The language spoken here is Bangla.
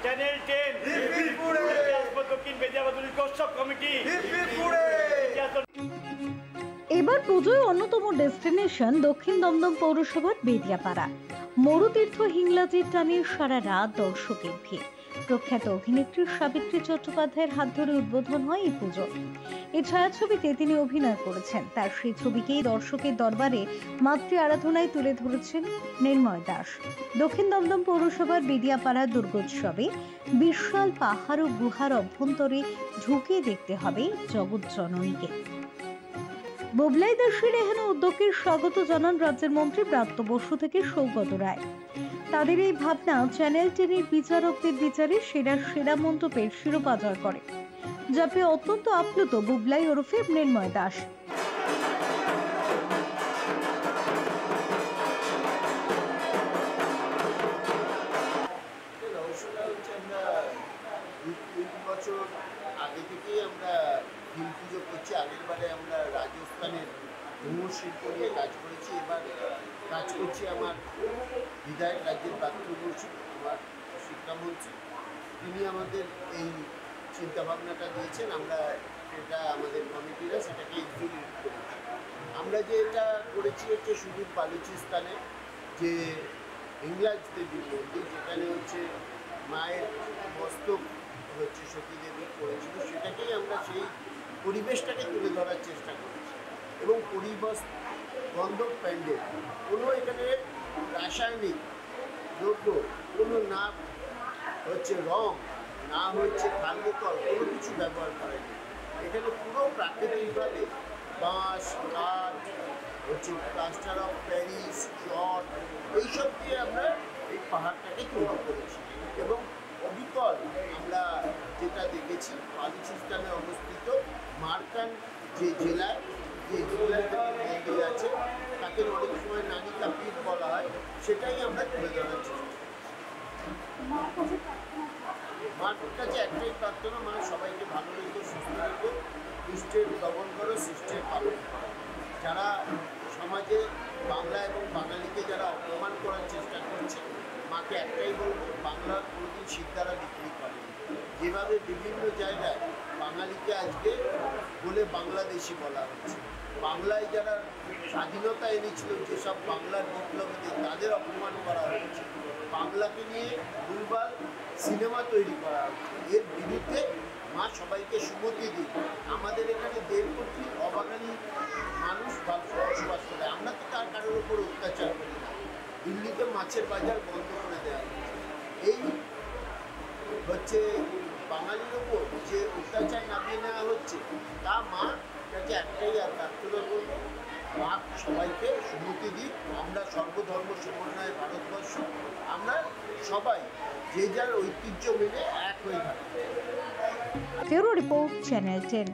চ্যানেল 10 দক্ষিণ বেদিয়াবাদ উৎসব কমিটি। এবার পুজোয় অন্যতম ডেস্টিনেশন দক্ষিণ দমদম পৌরসভার বেদিয়াপাড়া। মরুতীর্থ হিংলাজের টানে সারা রাত দর্শকের ভিড়। প্রখ্যাত অভিনেত্রী সাবিত্রী চট্টোপাধ্যায়ের হাত ধরে উদ্বোধন হয় এই পুজো। এই ছায়াছবিতে তিনি অভিনয় করেছেন। তার সেই ছবিকেই দর্শকের দরবারে মাতৃ আরাধনায় তুলে ধরেছেন নির্ময় দাস। দক্ষিণ দমদম পৌরসভার বেদিয়াপাড়া দুর্গোৎসবে বিশাল পাহাড় ও গুহার অভ্যন্তরে ঢুকে দেখতে হবে জগৎ জননীকে। বুবলাই দাসের এহেন উদ্যোগকে স্বাগত জানান রাজ্যের মন্ত্রী ব্রাত্য বসু থেকে সৌগত রায়। তাদের এই ভাবনা চ্যানেল 10-এর বিচারকদের বিচারে সেরা মন্তব্যের শিরোপা জয় করে, যা পেয়ে অত্যন্ত আপ্লুত বুবলাই ওরফে নির্ময় দাস। বছর আগে থেকেই আমরা ভীম পুজো করছি। আগের বারে আমরা রাজস্থানের ঘুমুর শিল্প নিয়ে কাজ করেছি, এবার কাজ করছি আমার বিধায়ক রাজ্যের ব্রাত্য বসু, আমার শিক্ষামন্ত্রী, তিনি আমাদের এই চিন্তাভাবনাটা দিয়েছেন। আমরা এটা আমাদের কমিটিরা সেটাকে এক্সিকিউট করেছি। আমরা যে এটা করেছি হচ্ছে সুদূর বালুচিস্তানে যে হিংলাজ দেবীর মন্দির, যেখানে হচ্ছে মায়ের মস্তক হচ্ছে সতীদেবী করেছিল, সেটাকেই আমরা সেই পরিবেশটাকে তুলে ধরার চেষ্টা করেছি। এবং পরিবেশ বন্ধক প্যান্ডেল, কোনো এখানে রাসায়নিক দ্রব্য, কোনো না হচ্ছে রং, না হচ্ছে থার্মোকল, কোনো কিছু ব্যবহার করেনি। এখানে পুরো প্রাকৃতিকভাবে বাঁশ, কাঠ, হচ্ছে প্লাস্টার অফ প্যারিস, চট, এইসব দিয়ে আমরা এই পাহাড়টাকে তৈরি করেছি। এবং অবিকল আমরা যেটা দেখেছি বালুচিস্তানে অবস্থিত মার্কান যে জেলায় মন্দির আছে, তাকে অনেক সময় নানি কাপির বলা হয়, সেটাই আমরা তুলে ধরার চেষ্টা করি। মার কাছে একটাই প্রার্থনা, মা সবাইকে ভালো রেখো, সুস্থ রেখো, দুষ্টের দমন করো, সৃষ্টের পালন। যারা সমাজে বাংলা এবং বাঙালিকে যারা অপমান করার চেষ্টা করছে, মাকে একটাই বলবো, বাংলা কোনোদিন শিক্ষারা বিক্রি করেনি। যেভাবে বিভিন্ন জায়গায় বাঙালিকে আজকে বলে বাংলাদেশি বলা হচ্ছে, বাংলায় যারা স্বাধীনতা এনেছিল যেসব বাংলার বিপ্লবীদের, তাদের অপমান করা হচ্ছে, বাংলাকে নিয়ে ভুলভাল সিনেমা তৈরি করা হচ্ছে। এর বিরুদ্ধে মা সবাইকে সুমতি দিই। আমাদের এখানে 1.5 কোটি অবাঙালি মানুষ বসবাস করে, আমরা তো তার কারোর উপর অত্যাচার করি না। দিল্লিতে মাছের বাজার বন্ধ করে দেওয়া হয়েছে। এই হচ্ছে বাঙালির ওপর যে অত্যাচার নামিয়ে নেওয়া হচ্ছে, তা মা কাছে একটাই আর প্রার্থনা করবো, মা সবাইকে সুমতি দিই। আমরা সর্বধর্ম সমন্বয়ে ভারতবর্ষ, আমরা সবাই যে যার ঐতিহ্য মেনে এক হয়ে থাকি। Bureau report, channel 10।